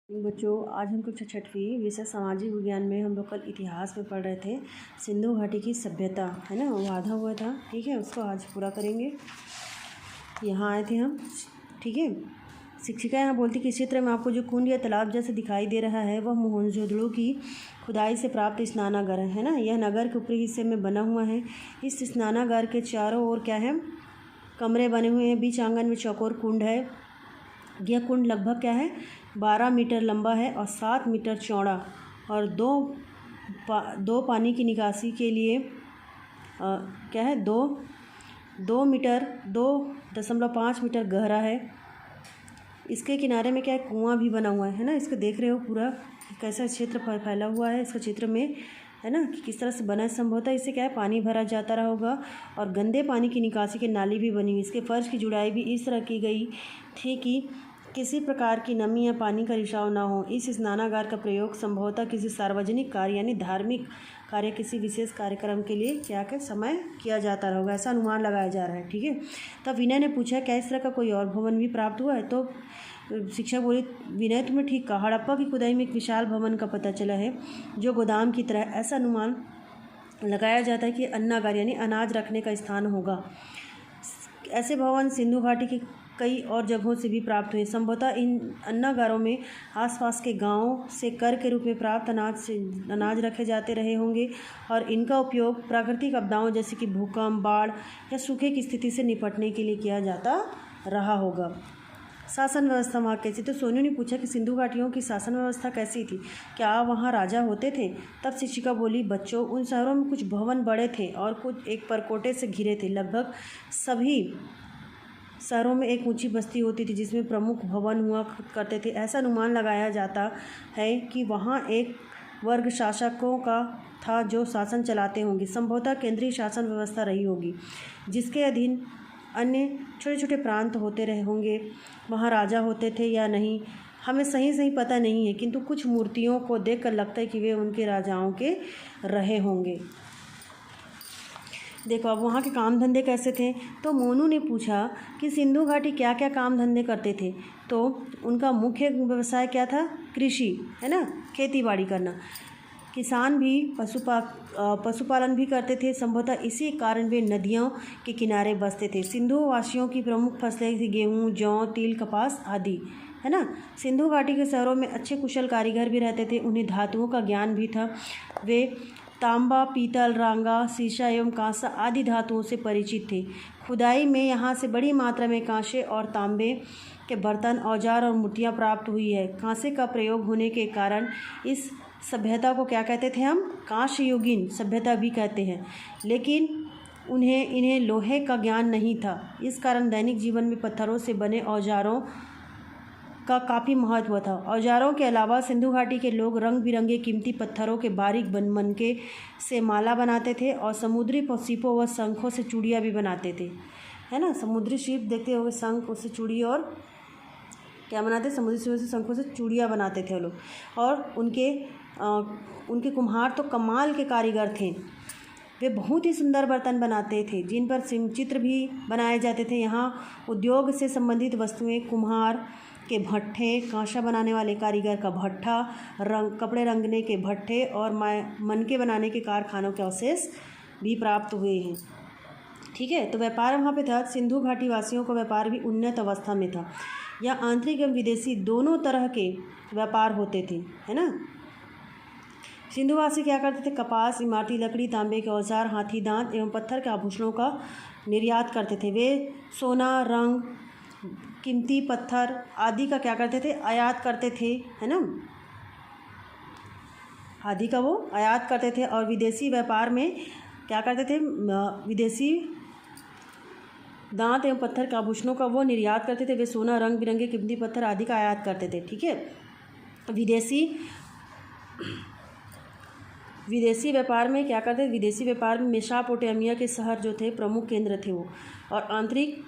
बच्चों, आज हम कक्षा छठवीं विषय सामाजिक विज्ञान में हम लोग कल इतिहास में पढ़ रहे थे। सिंधु घाटी की सभ्यता है ना, वो आधा हुआ था। ठीक है, उसको आज पूरा करेंगे। यहाँ आए थे हम। ठीक है, शिक्षिका यहाँ बोलती कि इस चित्र में आपको जो कुंड या तालाब जैसे दिखाई दे रहा है वह मोहनजोदड़ो की खुदाई से प्राप्त स्नानागार है ना। यह नगर के ऊपरी हिस्से में बना हुआ है। इस स्नानागार के चारों ओर क्या है, कमरे बने हुए हैं। बीच आंगन में चौकोर कुंड है। यह कुंड लगभग क्या है, 12 मीटर लंबा है और 7 मीटर चौड़ा, और दो पानी की निकासी के लिए क्या है, 2.5 मीटर गहरा है। इसके किनारे में क्या है, कुआं भी बना हुआ है ना। इसको देख रहे हो पूरा कैसा क्षेत्र फैला हुआ है इसका चित्र में, है ना, कि किस तरह से बना है। संभवतः इससे क्या है, पानी भरा जाता रहा होगा। और गंदे पानी की निकासी की नाली भी बनी हुई। इसके फर्श की जुड़ाई भी इस तरह की गई थी कि किसी प्रकार की नमी या पानी का रिसाव ना हो। इस स्नानागार का प्रयोग संभवतः किसी सार्वजनिक कार्य यानी धार्मिक कार्य, किसी विशेष कार्यक्रम के लिए क्या क्या समय किया जाता होगा, ऐसा अनुमान लगाया जा रहा है। ठीक है, तब विनय ने पूछा क्या इस तरह का कोई और भवन भी प्राप्त हुआ है। तो शिक्षक बोली, विनय तुमने ठीक कहा, हड़प्पा की खुदाई में एक विशाल भवन का पता चला है जो गोदाम की तरह। ऐसा अनुमान लगाया जाता है कि अन्नागार यानी अनाज रखने का स्थान होगा। ऐसे भवन सिंधु घाटी के कई और जगहों से भी प्राप्त हुए। संभवतः इन अन्नागारों में आसपास के गांवों से कर के रूप में प्राप्त अनाज रखे जाते रहे होंगे, और इनका उपयोग प्राकृतिक आपदाओं जैसे कि भूकंप, बाढ़ या सूखे की स्थिति से निपटने के लिए किया जाता रहा होगा। शासन व्यवस्था वहाँ कैसी? तो सोनू ने पूछा कि सिंधु घाटियों की शासन व्यवस्था कैसी थी, क्या वहाँ राजा होते थे? तब शिक्षिका बोली, बच्चों, उन शहरों में कुछ भवन बड़े थे और कुछ एक परकोटे से घिरे थे। लगभग सभी शहरों में एक ऊंची बस्ती होती थी जिसमें प्रमुख भवन हुआ करते थे। ऐसा अनुमान लगाया जाता है कि वहाँ एक वर्ग शासकों का था जो शासन चलाते होंगे। संभवतः केंद्रीय शासन व्यवस्था रही होगी जिसके अधीन अन्य छोटे छोटे प्रांत होते रहे होंगे। वहाँ राजा होते थे या नहीं, हमें सही पता नहीं है, किंतु कुछ मूर्तियों को देखकर लगता है कि वे उनके राजाओं के रहे होंगे। देखो अब वहाँ के काम धंधे कैसे थे। तो मोनू ने पूछा कि सिंधु घाटी क्या क्या काम धंधे करते थे। तो उनका मुख्य व्यवसाय क्या था, कृषि, है ना, खेती बाड़ी करना। किसान भी पशुपालन भी करते थे। संभवतः इसी कारण वे नदियों के किनारे बसते थे। सिंधु वासियों की प्रमुख फसलें थी गेहूँ, जौ, तिल, कपास आदि, है ना। सिंधु घाटी के शहरों में अच्छे कुशल कारीगर भी रहते थे। उन्हें धातुओं का ज्ञान भी था। वे तांबा, पीतल, रांगा, शीशा एवं कांसा आदि धातुओं से परिचित थे। खुदाई में यहाँ से बड़ी मात्रा में कांसे और तांबे के बर्तन, औजार और मूर्तियाँ प्राप्त हुई है। कांसे का प्रयोग होने के कारण इस सभ्यता को क्या कहते थे हम, कांस्य युगीन सभ्यता भी कहते हैं। लेकिन इन्हें लोहे का ज्ञान नहीं था। इस कारण दैनिक जीवन में पत्थरों से बने औजारों का काफ़ी महत्व था। औजारों के अलावा सिंधु घाटी के लोग रंग बिरंगे कीमती पत्थरों के बारीक मनके से माला बनाते थे और समुद्री सीपों व शंखों से चूड़ियाँ भी बनाते थे, है ना। समुद्री सीप देखते होंगे, शंख, उससे चूड़ी, और क्या बनाते, समुद्री सीपों से शंखों से चूड़ियाँ बनाते थे वो लोग। और उनके कुम्हार तो कमाल के कारीगर थे। वे बहुत ही सुंदर बर्तन बनाते थे जिन पर चित्र भी बनाए जाते थे। यहाँ उद्योग से संबंधित वस्तुएं, कुम्हार के भट्ठे, कांसा बनाने वाले कारीगर का भट्ठा, कपड़े रंगने के भट्ठे और मनके बनाने के कारखानों के अवशेष भी प्राप्त हुए हैं। ठीक है, तो व्यापार वहाँ पे था। सिंधु घाटी वासियों का व्यापार भी उन्नत अवस्था में था। यहाँ आंतरिक एवं विदेशी दोनों तरह के व्यापार होते थे, है ना। सिंधुवासी क्या करते थे, कपास, इमारती लकड़ी, तांबे के औजार, हाथी दांत एवं पत्थर के आभूषणों का निर्यात करते थे। वे सोना, रंग, कीमती पत्थर आदि का क्या करते थे, आयात करते थे, है ना, आदि का वो आयात करते थे। और विदेशी व्यापार में क्या करते थे, विदेशी दांत एवं पत्थर के आभूषणों का वो निर्यात करते थे। वे सोना, रंग बिरंगे कीमती पत्थर आदि का आयात करते थे। ठीक है, विदेशी व्यापार में क्या करते थे, विदेशी व्यापार में मेसोपोटामिया के शहर जो थे प्रमुख केंद्र थे वो, और आंतरिक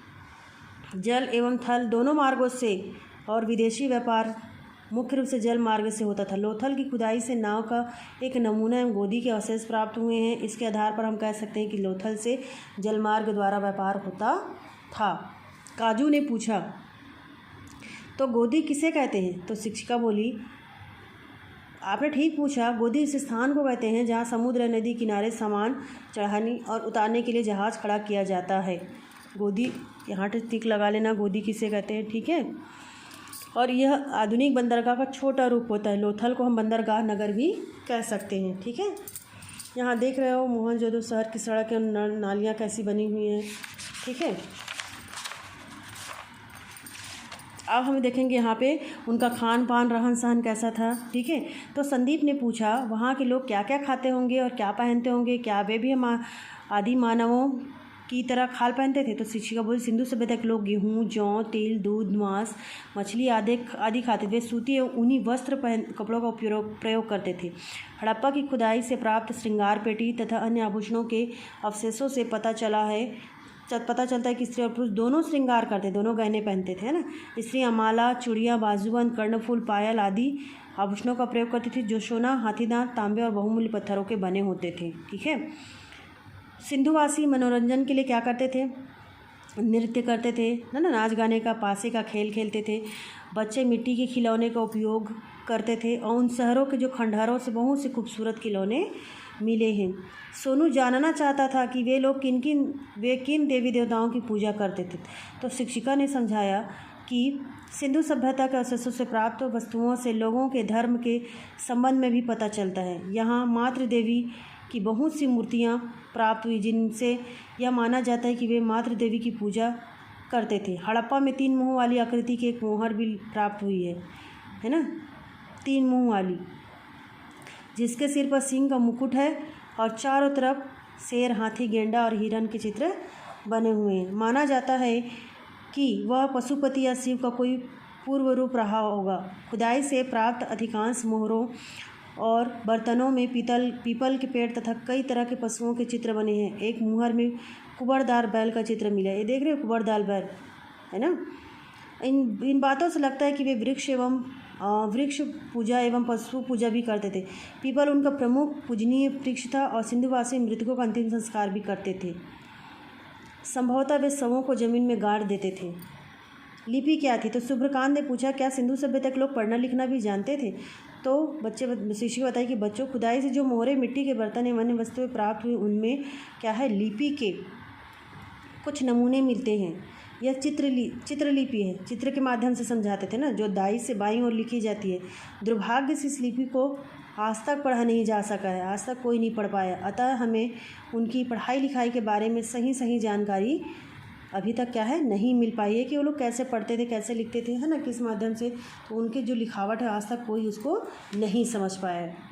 जल एवं थल दोनों मार्गों से, और विदेशी व्यापार मुख्य रूप से जल मार्ग से होता था। लोथल की खुदाई से नाव का एक नमूना एवं गोदी के अवशेष प्राप्त हुए हैं। इसके आधार पर हम कह सकते हैं कि लोथल से जलमार्ग द्वारा व्यापार होता था। काजू ने पूछा, तो गोदी किसे कहते हैं? तो शिक्षिका बोली, आपने ठीक पूछा, गोदी इस स्थान को कहते हैं जहाँ समुद्र नदी किनारे सामान चढ़ाने और उतारने के लिए जहाज़ खड़ा किया जाता है। गोदी, यहाँ टिक लगा लेना, गोदी किसे कहते हैं, ठीक है। और यह आधुनिक बंदरगाह का छोटा रूप होता है। लोथल को हम बंदरगाह नगर भी कह सकते हैं, ठीक है। यहाँ देख रहे हो मोहनजोदड़ो शहर की सड़क नालियाँ कैसी बनी हुई हैं, ठीक है। अब हम देखेंगे यहाँ पे उनका खान पान रहन सहन कैसा था, ठीक है। तो संदीप ने पूछा, वहाँ के लोग क्या क्या खाते होंगे और क्या पहनते होंगे, क्या वे भी हम आदि मानवों की तरह खाल पहनते थे? तो शिक्षिका बोली, सिंधु सभ्यता के लोग गेहूँ, जौ, तेल, दूध, मांस, मछली आदि खाते थे। सूती एवं ऊनी वस्त्र कपड़ों का प्रयोग करते थे। हड़प्पा की खुदाई से प्राप्त श्रृंगार पेटी तथा अन्य आभूषणों के अवशेषों से पता चलता है कि स्त्री और पुरुष दोनों श्रृंगार करते, दोनों गहने पहनते थे, है ना। स्त्रियाँ माला, चूड़ियाँ, बाजूबंद, कर्णफूल, पायल आदि आभूषणों का प्रयोग करती थी जो सोना, हाथीदांत, तांबे और बहुमूल्य पत्थरों के बने होते थे, ठीक है। सिंधुवासी मनोरंजन के लिए क्या करते थे? नृत्य करते थे, है ना, नाच गाने का, पासे का खेल खेलते थे। बच्चे मिट्टी के खिलौने का उपयोग करते थे और उन शहरों के जो खंडहरों से बहुत से खूबसूरत खिलौने मिले हैं। सोनू जानना चाहता था कि वे किन देवी देवताओं की पूजा करते थे। तो शिक्षिका ने समझाया कि सिंधु सभ्यता के अवशेषों से प्राप्त वस्तुओं से लोगों के धर्म के संबंध में भी पता चलता है। यहाँ मातृ देवी की बहुत सी मूर्तियाँ प्राप्त हुई जिनसे यह माना जाता है कि वे मातृ देवी की पूजा करते थे। हड़प्पा में 3 मुँह वाली आकृति की एक मोहर भी प्राप्त हुई है ना, 3 मुँह वाली, जिसके सिर पर सिंह का मुकुट है और चारों तरफ शेर, हाथी, गेंडा और हिरण के चित्र बने हुए हैं। माना जाता है कि वह पशुपति या शिव का कोई पूर्व रूप रहा होगा। खुदाई से प्राप्त अधिकांश मोहरों और बर्तनों में पीपल के पेड़ तथा कई तरह के पशुओं के चित्र बने हैं। एक मुहर में कुबड़दार बैल का चित्र मिला है। ये देख रहे हो, कुबड़दार बैल, है ना। इन बातों से लगता है कि वे वृक्ष पूजा एवं पशु पूजा भी करते थे। पीपल उनका प्रमुख पूजनीय वृक्ष था और सिंधुवासी मृतकों का अंतिम संस्कार भी करते थे। संभवतः वे शवों को जमीन में गाड़ देते थे। लिपि क्या थी? तो शुभ्रकांत ने पूछा, क्या सिंधु सभ्यता के लोग पढ़ना लिखना भी जानते थे? तो शिक्षिका बताई कि बच्चों, खुदाई से जो मोहरे, मिट्टी के बर्तन एवं अन्य वस्तुएं प्राप्त हुई उनमें क्या है, लिपि के कुछ नमूने मिलते हैं। यह चित्रलिपि है। चित्र के माध्यम से समझाते थे ना, जो दाई से बाईं ओर लिखी जाती है। दुर्भाग्य से इस लिपि को आज तक पढ़ा नहीं जा सका है, आज तक कोई नहीं पढ़ पाया। अतः हमें उनकी पढ़ाई लिखाई के बारे में सही जानकारी अभी तक क्या है, नहीं मिल पाई है कि वो लोग कैसे पढ़ते थे, कैसे लिखते थे, है ना, किस माध्यम से। तो उनकी जो लिखावट है आज तक कोई उसको नहीं समझ पाया है।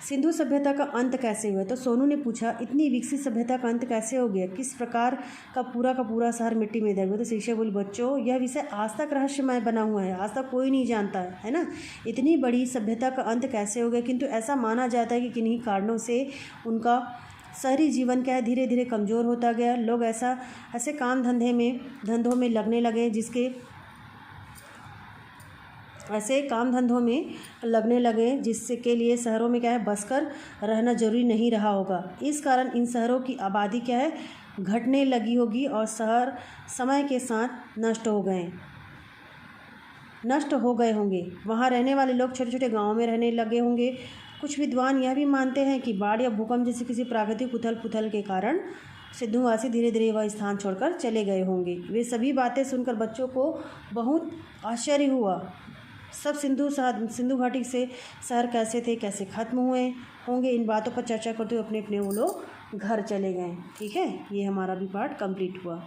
सिंधु सभ्यता का अंत कैसे हुआ? तो सोनू ने पूछा, इतनी विकसित सभ्यता का अंत कैसे हो गया? किस प्रकार का पूरा शहर मिट्टी में दब गया? तो शिक्षक बोली, बच्चों, यह विषय आज तक रहस्यमय बना हुआ है, आज तक कोई नहीं जानता है ना, इतनी बड़ी सभ्यता का अंत कैसे हो गया। किंतु ऐसा माना जाता है कि किन्हीं कारणों से उनका शहरी जीवन क्या है, धीरे धीरे कमज़ोर होता गया। लोग ऐसे काम धंधों में लगने लगे जिससे के लिए शहरों में क्या है, बसकर रहना जरूरी नहीं रहा होगा। इस कारण इन शहरों की आबादी क्या है, घटने लगी होगी और शहर समय के साथ नष्ट हो गए होंगे। वहाँ रहने वाले लोग छोटे छोटे गाँवों में रहने लगे होंगे। कुछ विद्वान यह भी मानते हैं कि बाढ़ या भूकंप जैसे किसी प्राकृतिक उथल पुथल के कारण सिंधुवासी धीरे धीरे वह स्थान छोड़कर चले गए होंगे। वे सभी बातें सुनकर बच्चों को बहुत आश्चर्य हुआ। सब सिंधु घाटी से शहर कैसे थे, कैसे खत्म हुए होंगे, इन बातों पर चर्चा करते हुए अपने अपने वो लोग घर चले गए। ठीक है, ये हमारा भी पार्ट कंप्लीट हुआ।